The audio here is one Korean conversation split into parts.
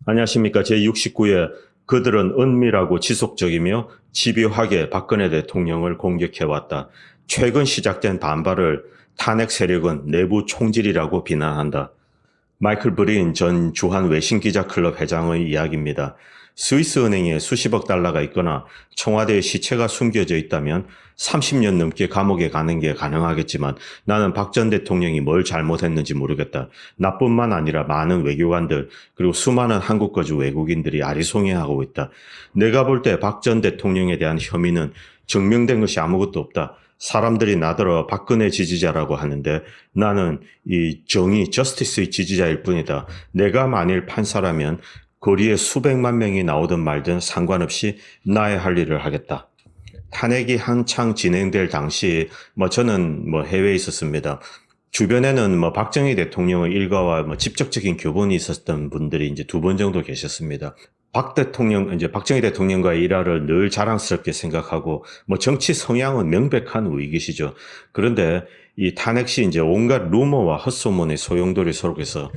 안녕하십니까. 제69회 그들은 은밀하고 지속적이며 집요하게 박근혜 대통령을 공격해왔다. 최근 시작된 반발을 탄핵 세력은 내부 총질이라고 비난한다. 마이클 브린 전 주한 외신기자클럽 회장의 이야기입니다. 스위스 은행에 수십억 달러가 있거나 청와대에 시체가 숨겨져 있다면 30년 넘게 감옥에 가는 게 가능하겠지만 나는 박 전 대통령이 뭘 잘못했는지 모르겠다. 나뿐만 아니라 많은 외교관들 그리고 수많은 한국 거주 외국인들이 아리송해하고 있다. 내가 볼 때 박 전 대통령에 대한 혐의는 증명된 것이 아무것도 없다. 사람들이 나더러 박근혜 지지자라고 하는데 나는 이 정의, 저스티스의 지지자일 뿐이다. 내가 만일 판사라면 거리에 수백만 명이 나오든 말든 상관없이 나의 할 일을 하겠다. 탄핵이 한창 진행될 당시 저는 해외에 있었습니다. 주변에는 박정희 대통령의 일가와 직접적인 교본이 있었던 분들이 이제 두 번 정도 계셨습니다. 박정희 대통령과의 일화를 늘 자랑스럽게 생각하고, 정치 성향은 명백한 우익이시죠. 그런데 이 탄핵 시 이제 온갖 루머와 헛소문의 소용돌이 속에서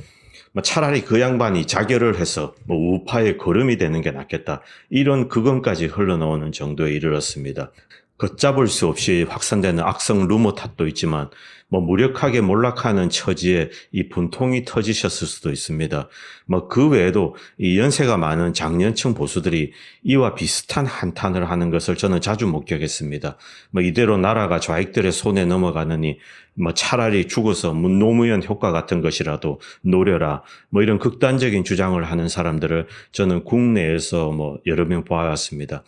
차라리 그 양반이 자결을 해서 우파의 거름이 되는 게 낫겠다. 이런 극언까지 흘러나오는 정도에 이르렀습니다. 걷잡을 수 없이 확산되는 악성 루머 탓도 있지만 무력하게 몰락하는 처지에 이 분통이 터지셨을 수도 있습니다. 그 외에도 이 연세가 많은 장년층 보수들이 이와 비슷한 한탄을 하는 것을 저는 자주 목격했습니다. 이대로 나라가 좌익들의 손에 넘어가느니 차라리 죽어서 노무현 효과 같은 것이라도 노려라. 이런 극단적인 주장을 하는 사람들을 저는 국내에서 여러 명 보아왔습니다.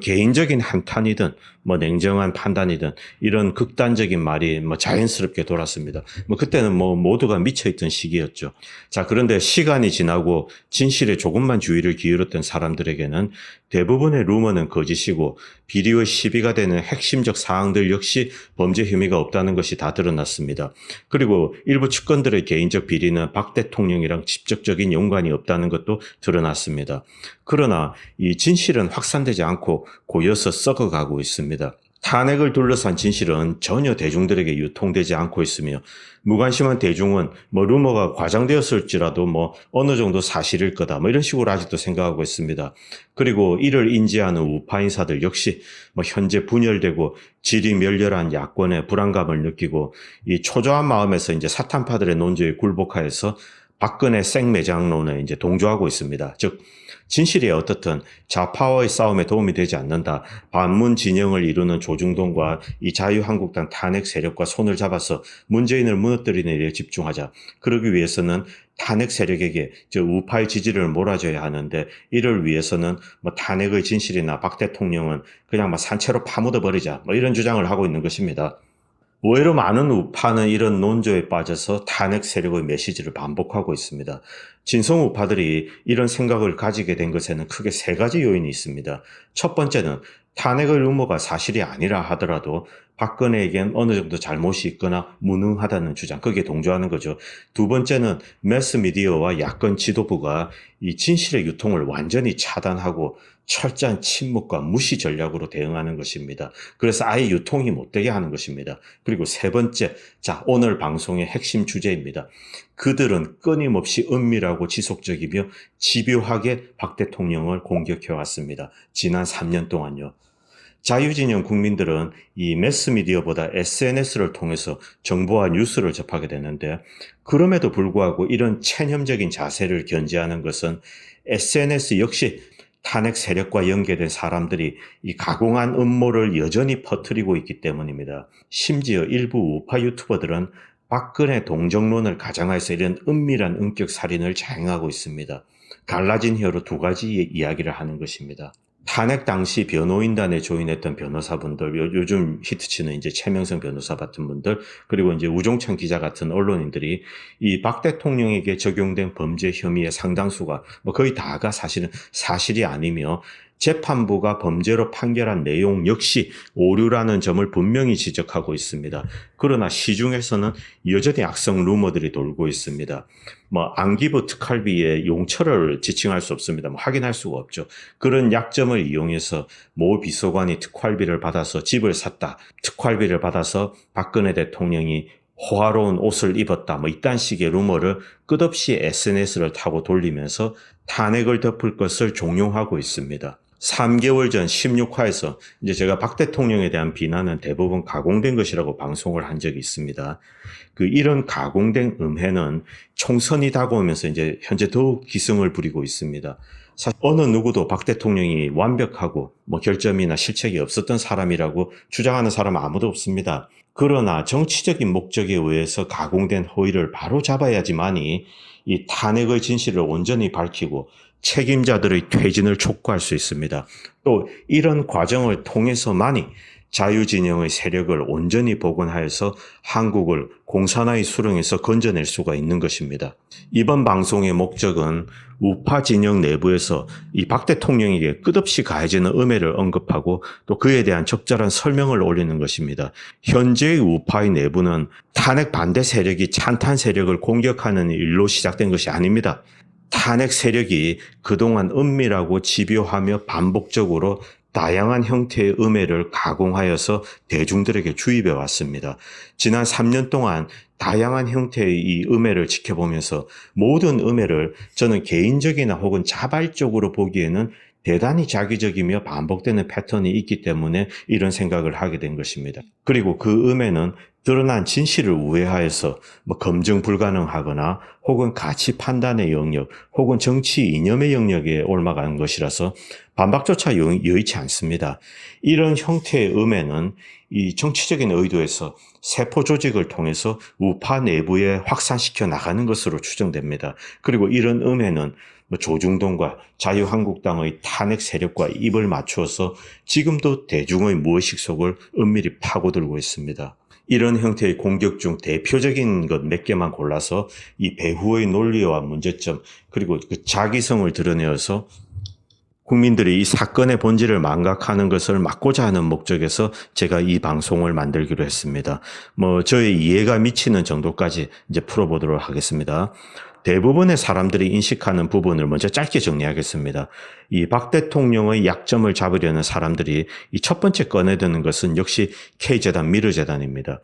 개인적인 한탄이든 냉정한 판단이든 이런 극단적인 말이 자연스럽게 돌았습니다. 그때는 모두가 미쳐있던 시기였죠. 자, 그런데 시간이 지나고 진실에 조금만 주의를 기울였던 사람들에게는 대부분의 루머는 거짓이고 비리의 시비가 되는 핵심적 사항들 역시 범죄 혐의가 없다는 것이 다 드러났습니다. 그리고 일부 측근들의 개인적 비리는 박 대통령이랑 직접적인 연관이 없다는 것도 드러났습니다. 그러나 이 진실은 확산되지 않고 고여서 썩어가고 있습니다. 탄핵을 둘러싼 진실은 전혀 대중들에게 유통되지 않고 있으며 무관심한 대중은 루머가 과장되었을지라도 어느 정도 사실일 거다 이런 식으로 아직도 생각하고 있습니다. 그리고 이를 인지하는 우파 인사들 역시 현재 분열되고 질이 멸렬한 야권의 불안감을 느끼고 이 초조한 마음에서 이제 사탄파들의 논조에 굴복하여서 박근혜 생매장론에 이제 동조하고 있습니다. 즉 진실이 어떻든 좌파와의 싸움에 도움이 되지 않는다. 반문 진영을 이루는 조중동과 이 자유한국당 탄핵 세력과 손을 잡아서 문재인을 무너뜨리는 일에 집중하자. 그러기 위해서는 탄핵 세력에게 우파의 지지를 몰아줘야 하는데 이를 위해서는 탄핵의 진실이나 박 대통령은 그냥 산채로 파묻어 버리자. 이런 주장을 하고 있는 것입니다. 의외로 많은 우파는 이런 논조에 빠져서 탄핵 세력의 메시지를 반복하고 있습니다. 진성 우파들이 이런 생각을 가지게 된 것에는 크게 세 가지 요인이 있습니다. 첫 번째는 탄핵의 루머가 사실이 아니라 하더라도 박근혜에겐 어느 정도 잘못이 있거나 무능하다는 주장, 거기에 동조하는 거죠. 두 번째는 매스미디어와 야권 지도부가 이 진실의 유통을 완전히 차단하고 철저한 침묵과 무시 전략으로 대응하는 것입니다. 그래서 아예 유통이 못되게 하는 것입니다. 그리고 세 번째, 자, 오늘 방송의 핵심 주제입니다. 그들은 끊임없이 은밀하고 지속적이며 집요하게 박 대통령을 공격해왔습니다. 지난 3년 동안요. 자유진영 국민들은 이 매스미디어보다 SNS를 통해서 정보와 뉴스를 접하게 되는데 그럼에도 불구하고 이런 체념적인 자세를 견지하는 것은 SNS 역시 탄핵 세력과 연계된 사람들이 이 가공한 음모를 여전히 퍼뜨리고 있기 때문입니다. 심지어 일부 우파 유튜버들은 박근혜 동정론을 가장해서 이런 은밀한 은격 살인을 자행하고 있습니다. 갈라진 혀로 두 가지 이야기를 하는 것입니다. 탄핵 당시 변호인단에 조인했던 변호사분들, 요즘 히트치는 이제 최명성 변호사 같은 분들, 그리고 이제 우종찬 기자 같은 언론인들이 이 박 대통령에게 적용된 범죄 혐의의 상당수가 거의 다가 사실은 사실이 아니며 재판부가 범죄로 판결한 내용 역시 오류라는 점을 분명히 지적하고 있습니다. 그러나 시중에서는 여전히 악성 루머들이 돌고 있습니다. 안기부 특활비의 용처를 지칭할 수 없습니다. 확인할 수가 없죠. 그런 약점을 이용해서 모 비서관이 특활비를 받아서 집을 샀다. 특활비를 받아서 박근혜 대통령이 호화로운 옷을 입었다 뭐 이딴 식의 루머를 끝없이 SNS를 타고 돌리면서 탄핵을 덮을 것을 종용하고 있습니다. 3개월 전 16화에서 이제 제가 박 대통령에 대한 비난은 대부분 가공된 것이라고 방송을 한 적이 있습니다. 이런 가공된 음해는 총선이 다가오면서 이제 현재 더욱 기승을 부리고 있습니다. 사실 어느 누구도 박 대통령이 완벽하고 뭐 결점이나 실책이 없었던 사람이라고 주장하는 사람은 아무도 없습니다. 그러나 정치적인 목적에 의해서 가공된 허위를 바로 잡아야지만이 이 탄핵의 진실을 온전히 밝히고 책임자들의 퇴진을 촉구할 수 있습니다. 또 이런 과정을 통해서만이 자유진영의 세력을 온전히 복원하여서 한국을 공산화의 수렁에서 건져낼 수가 있는 것입니다. 이번 방송의 목적은 우파 진영 내부에서 이 박 대통령에게 끝없이 가해지는 음해를 언급하고 또 그에 대한 적절한 설명을 올리는 것입니다. 현재의 우파의 내부는 탄핵 반대 세력이 찬탄 세력을 공격하는 일로 시작된 것이 아닙니다. 탄핵 세력이 그동안 은밀하고 집요하며 반복적으로 다양한 형태의 음해를 가공하여서 대중들에게 주입해 왔습니다. 지난 3년 동안 다양한 형태의 이 음해를 지켜보면서 모든 음해를 저는 개인적이나 혹은 자발적으로 보기에는 대단히 자기적이며 반복되는 패턴이 있기 때문에 이런 생각을 하게 된 것입니다. 그리고 그 음해는 드러난 진실을 우회하여서 검증 불가능하거나 혹은 가치 판단의 영역 혹은 정치 이념의 영역에 올라간 것이라서 반박조차 여의치 않습니다. 이런 형태의 음해는 이 정치적인 의도에서 세포 조직을 통해서 우파 내부에 확산시켜 나가는 것으로 추정됩니다. 그리고 이런 음해는 조중동과 자유한국당의 탄핵 세력과 입을 맞추어서 지금도 대중의 무의식 속을 은밀히 파고들고 있습니다. 이런 형태의 공격 중 대표적인 것 몇 개만 골라서 이 배후의 논리와 문제점 그리고 그 자기성을 드러내어서 국민들이 이 사건의 본질을 망각하는 것을 막고자 하는 목적에서 제가 이 방송을 만들기로 했습니다. 저의 이해가 미치는 정도까지 이제 풀어보도록 하겠습니다. 대부분의 사람들이 인식하는 부분을 먼저 짧게 정리하겠습니다. 이 박 대통령의 약점을 잡으려는 사람들이 이 첫 번째 꺼내드는 것은 역시 K재단, 미르재단입니다.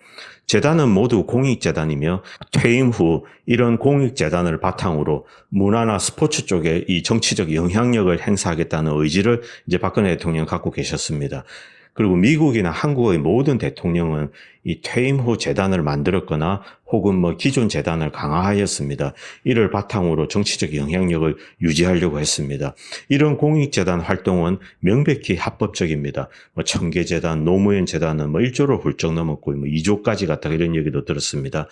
재단은 모두 공익재단이며 퇴임 후 이런 공익재단을 바탕으로 문화나 스포츠 쪽에 이 정치적 영향력을 행사하겠다는 의지를 이제 박근혜 대통령 갖고 계셨습니다. 그리고 미국이나 한국의 모든 대통령은 이 퇴임 후 재단을 만들었거나 혹은 기존 재단을 강화하였습니다. 이를 바탕으로 정치적 영향력을 유지하려고 했습니다. 이런 공익재단 활동은 명백히 합법적입니다. 청계재단, 노무현 재단은 1조를 훌쩍 넘었고 2조까지 갔다 이런 얘기도 들었습니다.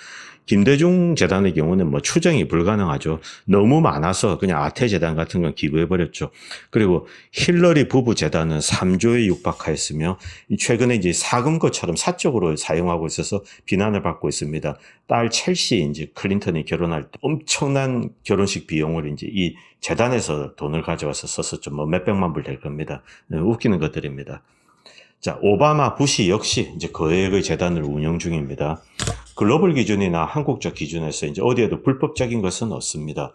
김대중 재단의 경우는 추정이 불가능하죠. 너무 많아서 그냥 아태재단 같은 건 기부해버렸죠. 그리고 힐러리 부부 재단은 3조에 육박하였으며 최근에 이제 사금고처럼 사적으로 사용하고 있어서 비난을 받고 있습니다. 딸 첼시 이제 클린턴이 결혼할 때 엄청난 결혼식 비용을 이제 이 재단에서 돈을 가져와서 썼었죠. 몇백만 불 될 겁니다. 웃기는 것들입니다. 자, 오바마, 부시 역시 이제 거액의 재단을 운영 중입니다. 글로벌 기준이나 한국적 기준에서 이제 어디에도 불법적인 것은 없습니다.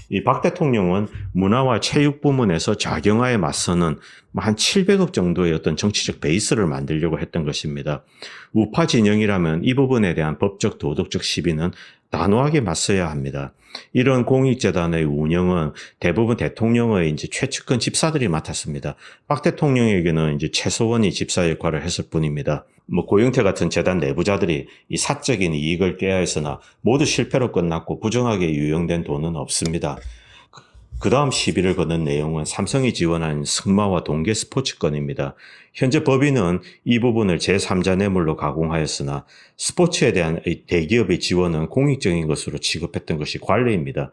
이 박 대통령은 문화와 체육 부문에서 좌경화에 맞서는 한 700억 정도의 어떤 정치적 베이스를 만들려고 했던 것입니다. 우파 진영이라면 이 부분에 대한 법적, 도덕적 시비는 단호하게 맞서야 합니다. 이런 공익재단의 운영은 대부분 대통령의 이제 최측근 집사들이 맡았습니다. 박 대통령에게는 이제 최소원이 집사 역할을 했을 뿐입니다. 고영태 같은 재단 내부자들이 이 사적인 이익을 꾀하였으나 모두 실패로 끝났고 부정하게 유용된 돈은 없습니다. 그 다음 시비를 거는 내용은 삼성이 지원한 승마와 동계 스포츠 건입니다. 현재 법인은 이 부분을 제3자 뇌물로 가공하였으나 스포츠에 대한 대기업의 지원은 공익적인 것으로 취급했던 것이 관례입니다.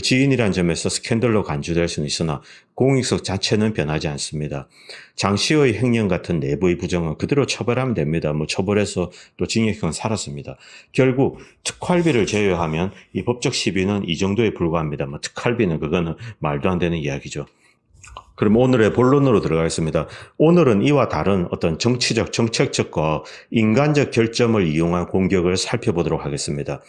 지인이란 점에서 스캔들로 간주될 수는 있으나 공익성 자체는 변하지 않습니다. 장시호의 횡령 같은 내부의 부정은 그대로 처벌하면 됩니다. 처벌해서 또 징역형은 살았습니다. 결국 특활비를 제외하면 이 법적 시비는 이 정도에 불과합니다. 특활비는 그거는 말도 안 되는 이야기죠. 그럼 오늘의 본론으로 들어가겠습니다. 오늘은 이와 다른 어떤 정치적, 정책적과 인간적 결점을 이용한 공격을 살펴보도록 하겠습니다.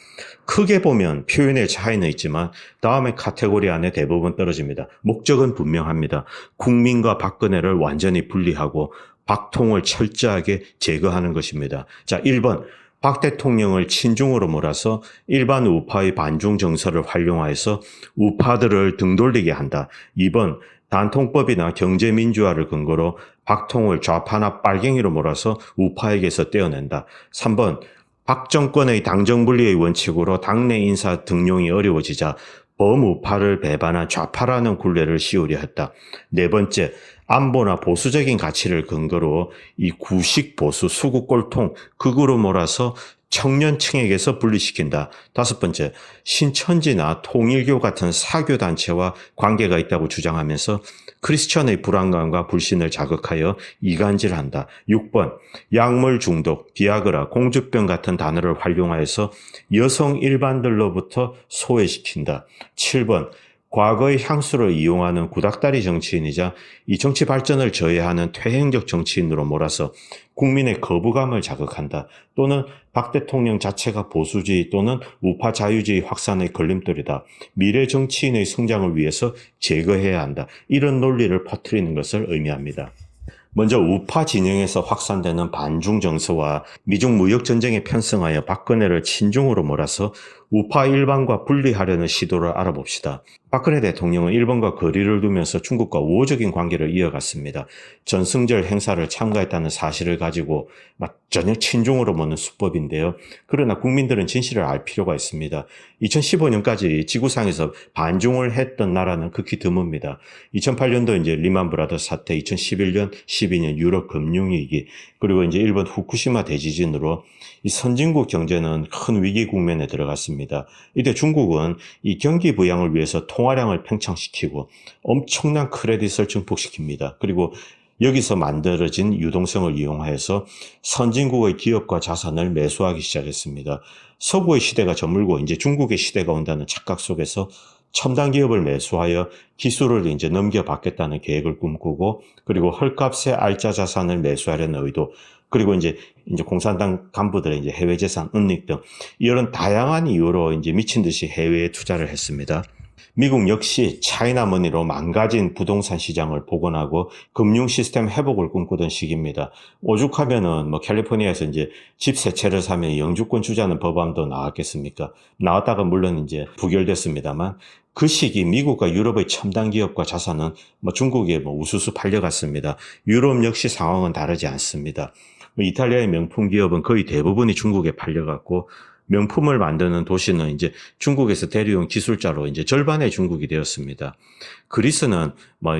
크게 보면 표현의 차이는 있지만 다음의 카테고리 안에 대부분 떨어집니다. 목적은 분명합니다. 국민과 박근혜를 완전히 분리하고 박통을 철저하게 제거하는 것입니다. 자, 1번. 박 대통령을 친중으로 몰아서 일반 우파의 반중 정서를 활용하여서 우파들을 등돌리게 한다. 2번, 단통법이나 경제민주화를 근거로 박통을 좌파나 빨갱이로 몰아서 우파에게서 떼어낸다. 3번, 박 정권의 당정분리의 원칙으로 당내 인사 등용이 어려워지자 범우파를 배반한 좌파라는 굴레를 씌우려 했다. 네 번째, 안보나 보수적인 가치를 근거로 이 구식 보수 수구 꼴통 극으로 몰아서 청년층에게서 분리시킨다. 다섯 번째, 신천지나 통일교 같은 사교 단체와 관계가 있다고 주장하면서 크리스천의 불안감과 불신을 자극하여 이간질한다. 6번, 약물 중독, 비아그라, 공주병 같은 단어를 활용하여서 여성 일반들로부터 소외시킨다. 7번, 과거의 향수를 이용하는 구닥다리 정치인이자 이 정치 발전을 저해하는 퇴행적 정치인으로 몰아서 국민의 거부감을 자극한다. 또는 박 대통령 자체가 보수주의 또는 우파 자유주의 확산의 걸림돌이다. 미래 정치인의 성장을 위해서 제거해야 한다. 이런 논리를 퍼뜨리는 것을 의미합니다. 먼저 우파 진영에서 확산되는 반중 정서와 미중 무역 전쟁에 편승하여 박근혜를 친중으로 몰아서 우파 일반과 분리하려는 시도를 알아봅시다. 박근혜 대통령은 일본과 거리를 두면서 중국과 우호적인 관계를 이어갔습니다. 전승절 행사를 참가했다는 사실을 가지고 전혀 친중으로 보는 수법인데요. 그러나 국민들은 진실을 알 필요가 있습니다. 2015년까지 지구상에서 반중을 했던 나라는 극히 드뭅니다. 2008년도 이제 리만 브라더스 사태, 2011년, 12년 유럽 금융위기, 그리고 이제 일본 후쿠시마 대지진으로 이 선진국 경제는 큰 위기 국면에 들어갔습니다. 이때 중국은 이 경기 부양을 위해서 통화량을 팽창시키고 엄청난 크레딧을 증폭시킵니다. 그리고 여기서 만들어진 유동성을 이용하여서 선진국의 기업과 자산을 매수하기 시작했습니다. 서구의 시대가 저물고 이제 중국의 시대가 온다는 착각 속에서 첨단 기업을 매수하여 기술을 이제 넘겨받겠다는 계획을 꿈꾸고, 그리고 헐값에 알짜 자산을 매수하려는 의도, 그리고 이제 공산당 간부들의 이제 해외 재산 은닉 등 이런 다양한 이유로 이제 미친 듯이 해외에 투자를 했습니다. 미국 역시 차이나머니로 망가진 부동산 시장을 복원하고 금융 시스템 회복을 꿈꾸던 시기입니다. 오죽하면은 캘리포니아에서 이제 집 세 채를 사면 영주권 주자는 법안도 나왔겠습니까? 나왔다가 물론 이제 부결됐습니다만, 그 시기 미국과 유럽의 첨단 기업과 자산은 중국에 우수수 팔려갔습니다. 유럽 역시 상황은 다르지 않습니다. 이탈리아의 명품 기업은 거의 대부분이 중국에 팔려갔고, 명품을 만드는 도시는 이제 중국에서 데려온 기술자로 이제 절반의 중국이 되었습니다. 그리스는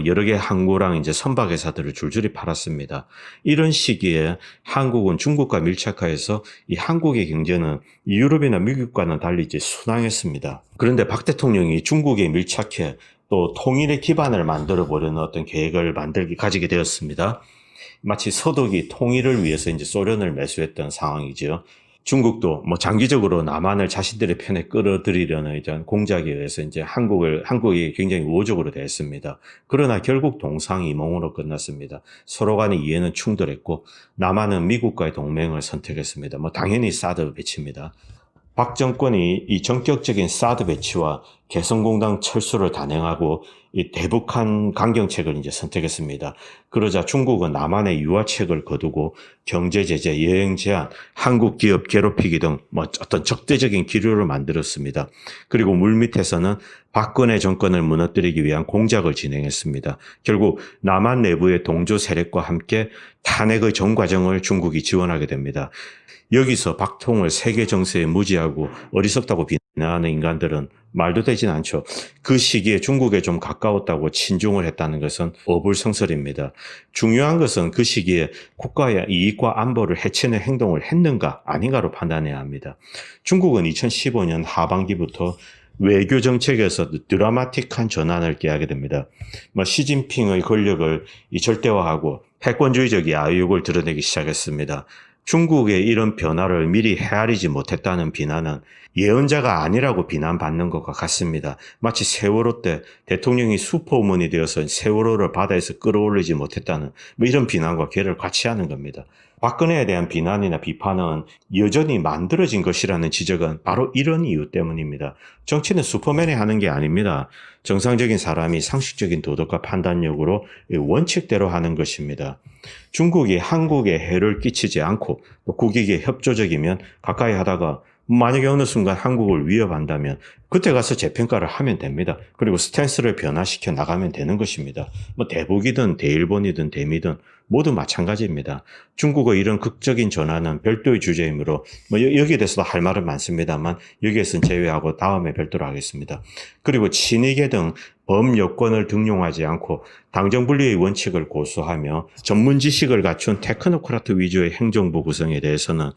여러 개 항구랑 이제 선박회사들을 줄줄이 팔았습니다. 이런 시기에 한국은 중국과 밀착하여서 이 한국의 경제는 유럽이나 미국과는 달리 이제 순항했습니다. 그런데 박 대통령이 중국에 밀착해 또 통일의 기반을 만들어 보려는 어떤 계획을 가지게 되었습니다. 마치 서독이 통일을 위해서 이제 소련을 매수했던 상황이죠. 중국도 장기적으로 남한을 자신들의 편에 끌어들이려는 이런 공작에 의해서 이제 한국이 굉장히 우호적으로 대했습니다. 그러나 결국 동상이몽으로 끝났습니다. 서로 간의 이해는 충돌했고, 남한은 미국과의 동맹을 선택했습니다. 당연히 사드 배치입니다. 박 정권이 이 전격적인 사드 배치와 개성공단 철수를 단행하고 이 대북한 강경책을 이제 선택했습니다. 그러자 중국은 남한의 유화책을 거두고 경제 제재, 여행 제한, 한국 기업 괴롭히기 등 어떤 적대적인 기류를 만들었습니다. 그리고 물밑에서는 박근혜 정권을 무너뜨리기 위한 공작을 진행했습니다. 결국 남한 내부의 동조 세력과 함께 탄핵의 전 과정을 중국이 지원하게 됩니다. 여기서 박통을 세계 정세에 무지하고 어리석다고 비난하는 인간들은 말도 되진 않죠. 그 시기에 중국에 좀 가까웠다고 친중을 했다는 것은 어불성설입니다. 중요한 것은 그 시기에 국가의 이익과 안보를 해치는 행동을 했는가 아닌가로 판단해야 합니다. 중국은 2015년 하반기부터 외교 정책에서 드라마틱한 전환을 깨하게 됩니다. 시진핑의 권력을 절대화하고 패권주의적 야욕을 드러내기 시작했습니다. 중국의 이런 변화를 미리 헤아리지 못했다는 비난은 예언자가 아니라고 비난받는 것과 같습니다. 마치 세월호 때 대통령이 슈퍼우먼이 되어서 세월호를 바다에서 끌어올리지 못했다는 이런 비난과 괴를 같이 하는 겁니다. 박근혜에 대한 비난이나 비판은 여전히 만들어진 것이라는 지적은 바로 이런 이유 때문입니다. 정치는 슈퍼맨이 하는 게 아닙니다. 정상적인 사람이 상식적인 도덕과 판단력으로 원칙대로 하는 것입니다. 중국이 한국에 해를 끼치지 않고 또 국익에 협조적이면 가까이 하다가 만약에 어느 순간 한국을 위협한다면 그때 가서 재평가를 하면 됩니다. 그리고 스탠스를 변화시켜 나가면 되는 것입니다. 뭐 대북이든 대일본이든 대미든 모두 마찬가지입니다. 중국의 이런 극적인 전환은 별도의 주제이므로 여기에 대해서도 할 말은 많습니다만 여기에서는 제외하고 다음에 별도로 하겠습니다. 그리고 친이계 등 범여권을 등용하지 않고 당정분리의 원칙을 고수하며 전문 지식을 갖춘 테크노크라트 위주의 행정부 구성에 대해서는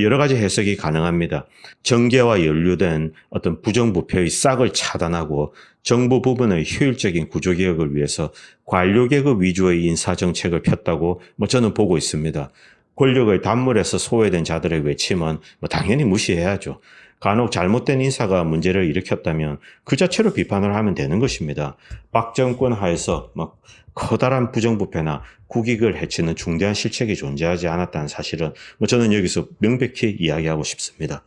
여러 가지 해석이 가능합니다. 정계와 연루된 어떤 부정부패의 싹을 차단하고 정부 부분의 효율적인 구조개혁을 위해서 관료계급 위주의 인사정책을 폈다고 저는 보고 있습니다. 권력의 단물에서 소외된 자들의 외침은 당연히 무시해야죠. 간혹 잘못된 인사가 문제를 일으켰다면 그 자체로 비판을 하면 되는 것입니다. 박 정권 하에서 커다란 부정부패나 국익을 해치는 중대한 실책이 존재하지 않았다는 사실은 저는 여기서 명백히 이야기하고 싶습니다.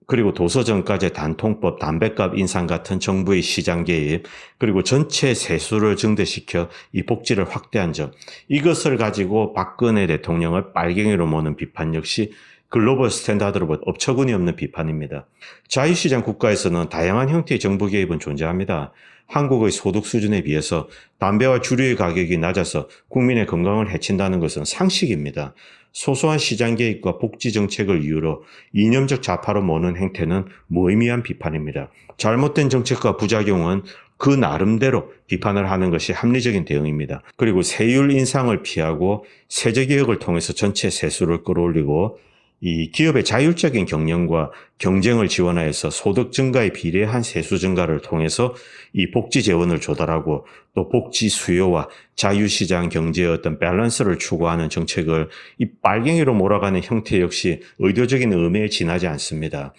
그리고 도서정가제 단통법, 담뱃값 인상 같은 정부의 시장 개입, 그리고 전체 세수를 증대시켜 이 복지를 확대한 점, 이것을 가지고 박근혜 대통령을 빨갱이로 모는 비판 역시 글로벌 스탠다드로부터 업처구니 없는 비판입니다. 자유시장 국가에서는 다양한 형태의 정부 개입은 존재합니다. 한국의 소득 수준에 비해서 담배와 주류의 가격이 낮아서 국민의 건강을 해친다는 것은 상식입니다. 소소한 시장 개입과 복지 정책을 이유로 이념적 좌파로 모는 행태는 무의미한 비판입니다. 잘못된 정책과 부작용은 그 나름대로 비판을 하는 것이 합리적인 대응입니다. 그리고 세율 인상을 피하고 세제개혁을 통해서 전체 세수를 끌어올리고 이 기업의 자율적인 경영과 경쟁을 지원하여서 소득 증가에 비례한 세수 증가를 통해서 이 복지 재원을 조달하고 또 복지 수요와 자유시장 경제의 어떤 밸런스를 추구하는 정책을 이 빨갱이로 몰아가는 형태 역시 의도적인 음해에 지나지 않습니다.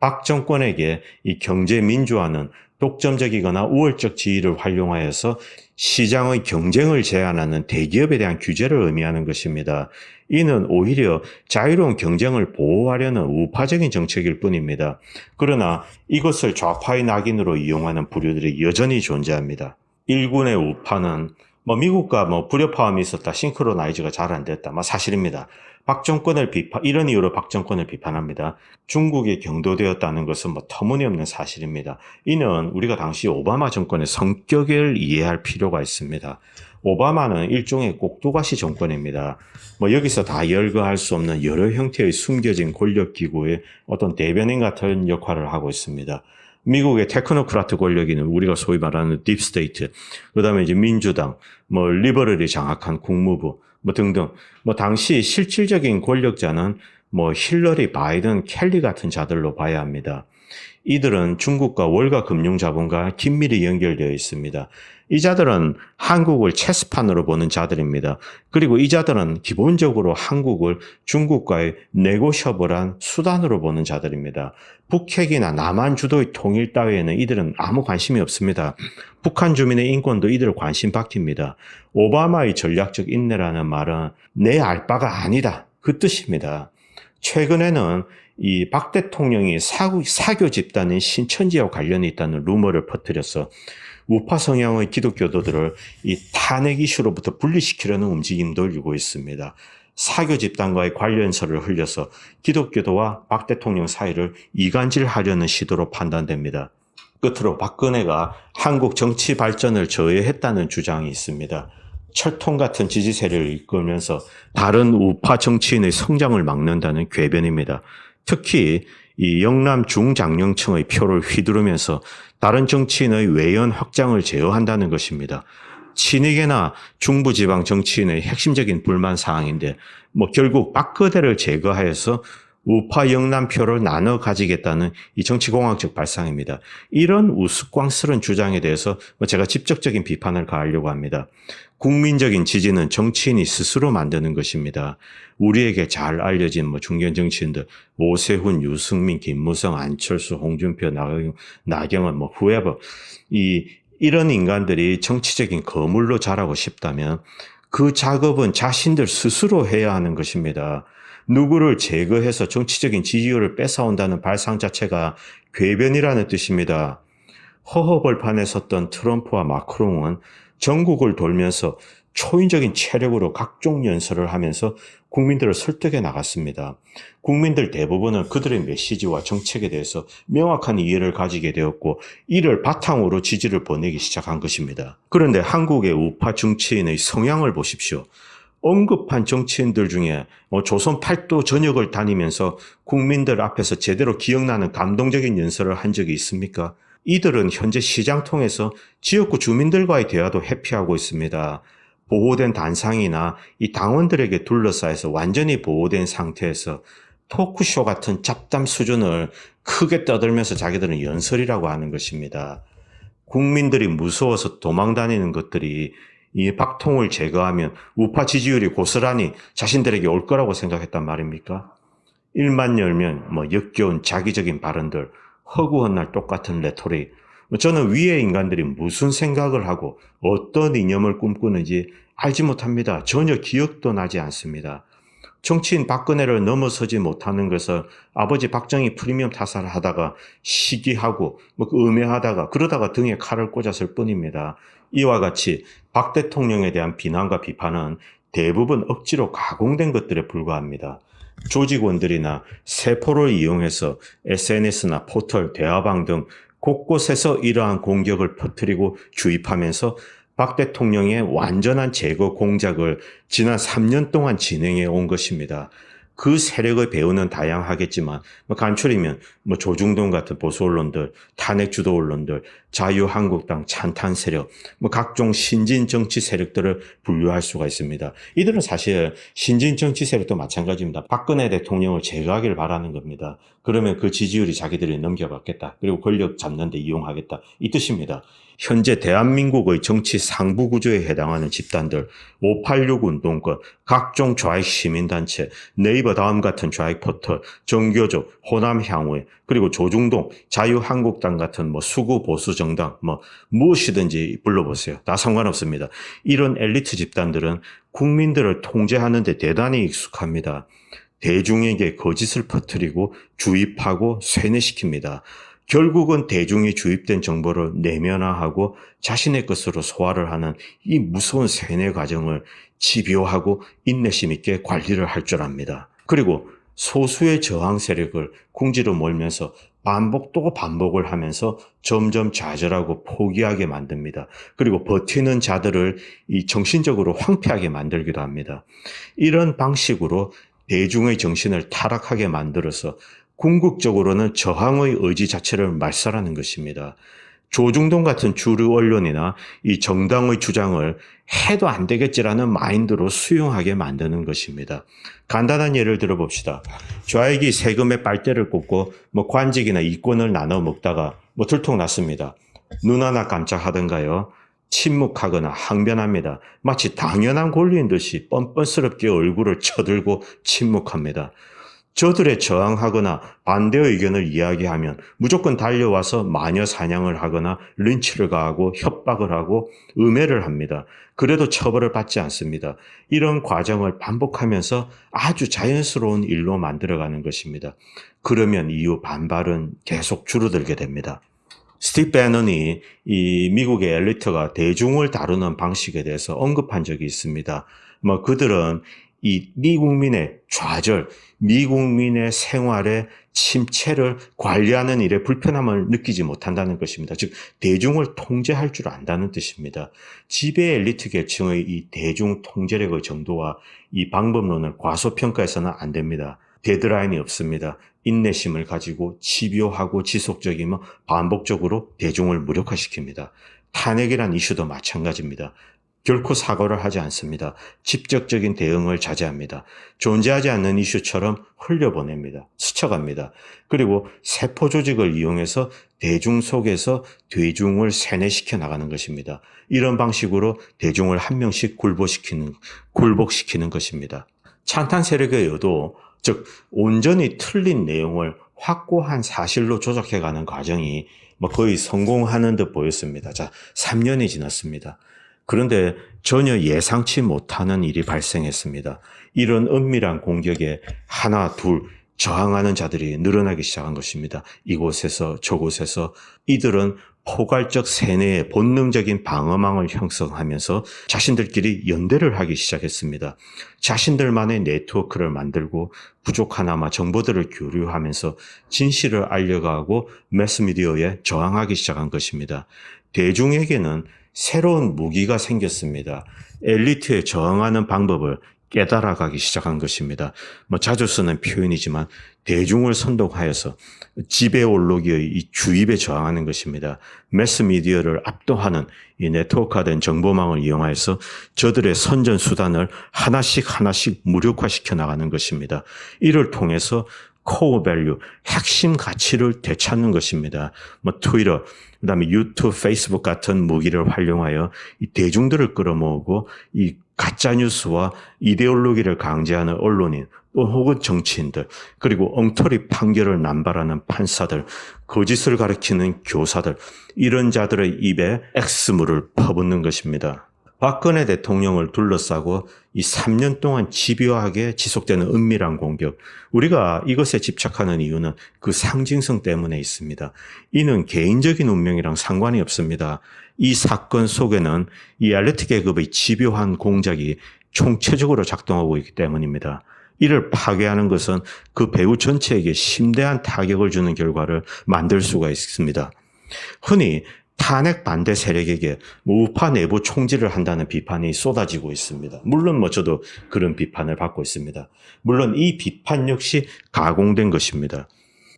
박 정권에게 이 경제 민주화는 독점적이거나 우월적 지위를 활용하여서 시장의 경쟁을 제한하는 대기업에 대한 규제를 의미하는 것입니다. 이는 오히려 자유로운 경쟁을 보호하려는 우파적인 정책일 뿐입니다. 그러나 이것을 좌파의 낙인으로 이용하는 부류들이 여전히 존재합니다. 일군의 우파는 미국과 불협화음이 있었다, 싱크로나이즈가 잘 안 됐다, 사실입니다. 박 정권을 이런 이유로 박 정권을 비판합니다. 중국이 경도되었다는 것은 터무니없는 사실입니다. 이는 우리가 당시 오바마 정권의 성격을 이해할 필요가 있습니다. 오바마는 일종의 꼭두가시 정권입니다. 여기서 다 열거할 수 없는 여러 형태의 숨겨진 권력기구의 어떤 대변인 같은 역할을 하고 있습니다. 미국의 테크노크라트 권력인은 우리가 소위 말하는 딥스테이트, 그 다음에 이제 민주당, 리버럴이 장악한 국무부, 등등. 당시 실질적인 권력자는 힐러리, 바이든, 켈리 같은 자들로 봐야 합니다. 이들은 중국과 월가 금융자본과 긴밀히 연결되어 있습니다. 이 자들은 한국을 체스판으로 보는 자들입니다. 그리고 이 자들은 기본적으로 한국을 중국과의 네고셔블한 수단으로 보는 자들입니다. 북핵이나 남한 주도의 통일 따위에는 이들은 아무 관심이 없습니다. 북한 주민의 인권도 이들을 관심 밖입니다. 오바마의 전략적 인내라는 말은 내 알 바가 아니다, 그 뜻입니다. 최근에는 이 박 대통령이 사교 집단인 신천지와 관련이 있다는 루머를 퍼뜨려서 우파 성향의 기독교도들을 이 탄핵 이슈로부터 분리시키려는 움직임도 일고 있습니다. 사교 집단과의 관련서를 흘려서 기독교도와 박 대통령 사이를 이간질하려는 시도로 판단됩니다. 끝으로 박근혜가 한국 정치 발전을 저해했다는 주장이 있습니다. 철통 같은 지지 세력을 이끌면서 다른 우파 정치인의 성장을 막는다는 궤변입니다. 특히 이 영남 중장년층의 표를 휘두르면서 다른 정치인의 외연 확장을 제어한다는 것입니다. 친이계나 중부지방 정치인의 핵심적인 불만 사항인데 결국 박근혜를 제거하여서 우파 영남표를 나눠 가지겠다는 이 정치공학적 발상입니다. 이런 우스꽝스러운 주장에 대해서 제가 직접적인 비판을 가하려고 합니다. 국민적인 지지는 정치인이 스스로 만드는 것입니다. 우리에게 잘 알려진 중견 정치인들 오세훈, 유승민, 김무성, 안철수, 홍준표, 나경원, whoever 이런 인간들이 정치적인 거물로 자라고 싶다면 그 작업은 자신들 스스로 해야 하는 것입니다. 누구를 제거해서 정치적인 지지율을 뺏어온다는 발상 자체가 궤변이라는 뜻입니다. 허허벌판에 섰던 트럼프와 마크롱은 전국을 돌면서 초인적인 체력으로 각종 연설을 하면서 국민들을 설득해 나갔습니다. 국민들 대부분은 그들의 메시지와 정책에 대해서 명확한 이해를 가지게 되었고 이를 바탕으로 지지를 보내기 시작한 것입니다. 그런데 한국의 우파 정치인의 성향을 보십시오. 언급한 정치인들 중에 조선 팔도 전역을 다니면서 국민들 앞에서 제대로 기억나는 감동적인 연설을 한 적이 있습니까? 이들은 현재 시장 통해서 지역구 주민들과의 대화도 회피하고 있습니다. 보호된 단상이나 이 당원들에게 둘러싸여서 완전히 보호된 상태에서 토크쇼 같은 잡담 수준을 크게 떠들면서 자기들은 연설이라고 하는 것입니다. 국민들이 무서워서 도망다니는 것들이 이 박통을 제거하면 우파 지지율이 고스란히 자신들에게 올 거라고 생각했단 말입니까? 일만 열면 역겨운 자기적인 발언들, 허구한 날 똑같은 레토릭. 저는 위의 인간들이 무슨 생각을 하고 어떤 이념을 꿈꾸는지 알지 못합니다. 전혀 기억도 나지 않습니다. 정치인 박근혜를 넘어서지 못하는 것을 아버지 박정희 프리미엄 타사를 하다가 시기하고 음해하다가 그러다가 등에 칼을 꽂았을 뿐입니다. 이와 같이 박 대통령에 대한 비난과 비판은 대부분 억지로 가공된 것들에 불과합니다. 조직원들이나 세포를 이용해서 SNS나 포털, 대화방 등 곳곳에서 이러한 공격을 퍼뜨리고 주입하면서 박 대통령의 완전한 제거 공작을 지난 3년 동안 진행해 온 것입니다. 그 세력의 배후는 다양하겠지만 간추리면 조중동 같은 보수 언론들, 탄핵 주도 언론들, 자유한국당 찬탄 세력, 각종 신진 정치 세력들을 분류할 수가 있습니다. 이들은 사실 신진 정치 세력도 마찬가지입니다. 박근혜 대통령을 제거하길 바라는 겁니다. 그러면 그 지지율이 자기들이 넘겨받겠다. 그리고 권력 잡는 데 이용하겠다. 이 뜻입니다. 현재 대한민국의 정치 상부 구조에 해당하는 집단들, 586 운동권, 각종 좌익 시민단체, 네이버 다음 같은 좌익 포털, 정교조, 호남향후회, 그리고 조중동, 자유한국당 같은 수구 보수 정당, 무엇이든지 불러보세요. 다 상관없습니다. 이런 엘리트 집단들은 국민들을 통제하는 데 대단히 익숙합니다. 대중에게 거짓을 퍼뜨리고 주입하고 쇠뇌시킵니다. 결국은 대중이 주입된 정보를 내면화하고 자신의 것으로 소화를 하는 이 무서운 세뇌 과정을 집요하고 인내심 있게 관리를 할 줄 압니다. 그리고 소수의 저항 세력을 궁지로 몰면서 반복 또 반복을 하면서 점점 좌절하고 포기하게 만듭니다. 그리고 버티는 자들을 이 정신적으로 황폐하게 만들기도 합니다. 이런 방식으로 대중의 정신을 타락하게 만들어서 궁극적으로는 저항의 의지 자체를 말살하는 것입니다. 조중동 같은 주류 언론이나 이 정당의 주장을 해도 안 되겠지라는 마인드로 수용하게 만드는 것입니다. 간단한 예를 들어봅시다. 좌익이 세금에 빨대를 꽂고 관직이나 이권을 나눠 먹다가 들통났습니다. 눈 하나 깜짝하던가요? 침묵하거나 항변합니다. 마치 당연한 권리인 듯이 뻔뻔스럽게 얼굴을 쳐들고 침묵합니다. 저들의 저항하거나 반대 의견을 이야기하면 무조건 달려와서 마녀 사냥을 하거나 린치를 가하고 협박을 하고 음해를 합니다. 그래도 처벌을 받지 않습니다. 이런 과정을 반복하면서 아주 자연스러운 일로 만들어가는 것입니다. 그러면 이후 반발은 계속 줄어들게 됩니다. 스티브 배넌이 이 미국의 엘리트가 대중을 다루는 방식에 대해서 언급한 적이 있습니다. 그들은 이 미국민의 좌절, 미국민의 생활의 침체를 관리하는 일에 불편함을 느끼지 못한다는 것입니다. 즉 대중을 통제할 줄 안다는 뜻입니다. 지배 엘리트 계층의 이 대중 통제력의 정도와 이 방법론을 과소평가해서는 안 됩니다. 데드라인이 없습니다. 인내심을 가지고 집요하고 지속적이며 반복적으로 대중을 무력화시킵니다. 탄핵이란 이슈도 마찬가지입니다. 결코 사과를 하지 않습니다. 직접적인 대응을 자제합니다. 존재하지 않는 이슈처럼 흘려보냅니다. 스쳐갑니다. 그리고 세포 조직을 이용해서 대중 속에서 대중을 세뇌시켜 나가는 것입니다. 이런 방식으로 대중을 한 명씩 굴복시키는 것입니다. 찬탄 세력의 의도, 즉 온전히 틀린 내용을 확고한 사실로 조작해가는 과정이 거의 성공하는 듯 보였습니다. 자, 3년이 지났습니다. 그런데 전혀 예상치 못하는 일이 발생했습니다. 이런 은밀한 공격에 하나, 둘 저항하는 자들이 늘어나기 시작한 것입니다. 이곳에서 저곳에서 이들은 포괄적 세뇌의 본능적인 방어망을 형성하면서 자신들끼리 연대를 하기 시작했습니다. 자신들만의 네트워크를 만들고 부족하나마 정보들을 교류하면서 진실을 알려가고 매스미디어에 저항하기 시작한 것입니다. 대중에게는 새로운 무기가 생겼습니다. 엘리트에 저항하는 방법을 깨달아가기 시작한 것입니다. 자주 쓰는 표현이지만 대중을 선동하여서 지배 올로기의 이 주입에 저항하는 것입니다. 매스미디어를 압도하는 이 네트워크화된 정보망을 이용하여서 저들의 선전수단을 하나씩 무력화시켜 나가는 것입니다. 이를 통해서 코어 밸류, 핵심 가치를 되찾는 것입니다. 트위터, 그다음에 유튜브, 페이스북 같은 무기를 활용하여 이 대중들을 끌어모으고 이 가짜 뉴스와 이데올로기를 강제하는 언론인 또 혹은 정치인들, 그리고 엉터리 판결을 남발하는 판사들, 거짓을 가르치는 교사들, 이런 자들의 입에 X물을 퍼붓는 것입니다. 박근혜 대통령을 둘러싸고 이 3년 동안 집요하게 지속되는 은밀한 공격. 우리가 이것에 집착하는 이유는 그 상징성 때문에 있습니다. 이는 개인적인 운명이랑 상관이 없습니다. 이 사건 속에는 이 엘리트 계급의 집요한 공작이 총체적으로 작동하고 있기 때문입니다. 이를 파괴하는 것은 그 배후 전체에게 심대한 타격을 주는 결과를 만들 수가 있습니다. 흔히 탄핵 반대 세력에게 우파 내부 총질을 한다는 비판이 쏟아지고 있습니다. 물론 저도 그런 비판을 받고 있습니다. 물론 이 비판 역시 가공된 것입니다.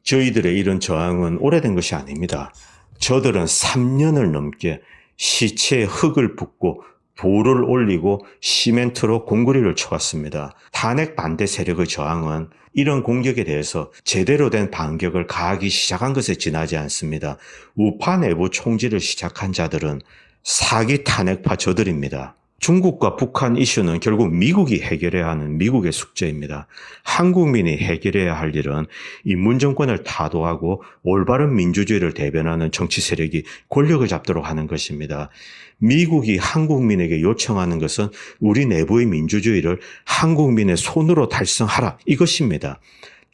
저희들의 이런 저항은 오래된 것이 아닙니다. 저들은 3년을 넘게 시체에 흙을 붓고 돌을 올리고 시멘트로 공구리를 쳐왔습니다. 탄핵 반대 세력의 저항은 이런 공격에 대해서 제대로 된 반격을 가하기 시작한 것에 지나지 않습니다. 우파 내부 총질을 시작한 자들은 사기 탄핵파 저들입니다. 중국과 북한 이슈는 결국 미국이 해결해야 하는 미국의 숙제입니다. 한국민이 해결해야 할 일은 이 문정권을 타도하고 올바른 민주주의를 대변하는 정치 세력이 권력을 잡도록 하는 것입니다. 미국이 한국민에게 요청하는 것은 우리 내부의 민주주의를 한국민의 손으로 달성하라, 이것입니다.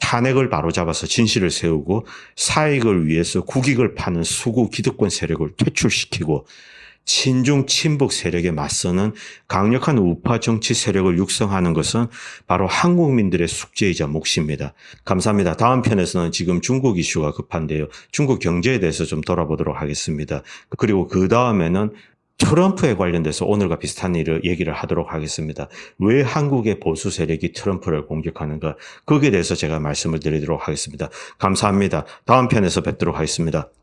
탄핵을 바로잡아서 진실을 세우고 사익을 위해서 국익을 파는 수구 기득권 세력을 퇴출시키고 친중 친북 세력에 맞서는 강력한 우파 정치 세력을 육성하는 것은 바로 한국민들의 숙제이자 몫입니다. 감사합니다. 다음 편에서는 지금 중국 이슈가 급한데요. 중국 경제에 대해서 좀 돌아보도록 하겠습니다. 그리고 그 다음에는 트럼프에 관련돼서 오늘과 비슷한 일을 얘기를 하도록 하겠습니다. 왜 한국의 보수 세력이 트럼프를 공격하는가? 거기에 대해서 제가 말씀을 드리도록 하겠습니다. 감사합니다. 다음 편에서 뵙도록 하겠습니다.